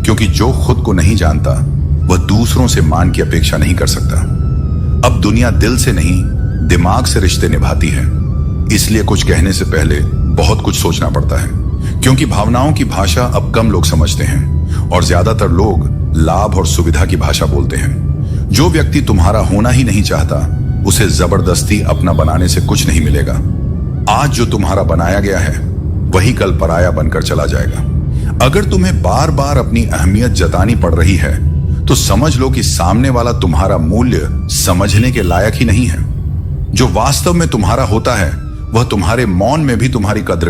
क्योंकि जो खुद को नहीं जानता वह दूसरों से मान की अपेक्षा नहीं कर सकता। अब दुनिया दिल से नहीं, दिमाग से रिश्ते निभाती है, इसलिए कुछ कहने से पहले बहुत कुछ सोचना पड़ता है। क्योंकि भावनाओं की भाषा अब कम लोग समझते हैं और ज्यादातर लोग लाभ और सुविधा की भाषा बोलते हैं। जो व्यक्ति तुम्हारा होना ही नहीं चाहता, उसे जबरदस्ती अपना बनाने से कुछ नहीं मिलेगा। आज जो तुम्हारा बनाया गया है वही कल पराया बनकर चला जाएगा। अगर तुम्हें बार बार अपनी अहमियत जतानी पड़ रही है तो समझ लो कि सामने वाला तुम्हारा मूल्य समझने के लायक ही नहीं है। जो वास्तव में तुम्हारा होता है वह तुम्हारे मौन में भी तुम्हारी कद्र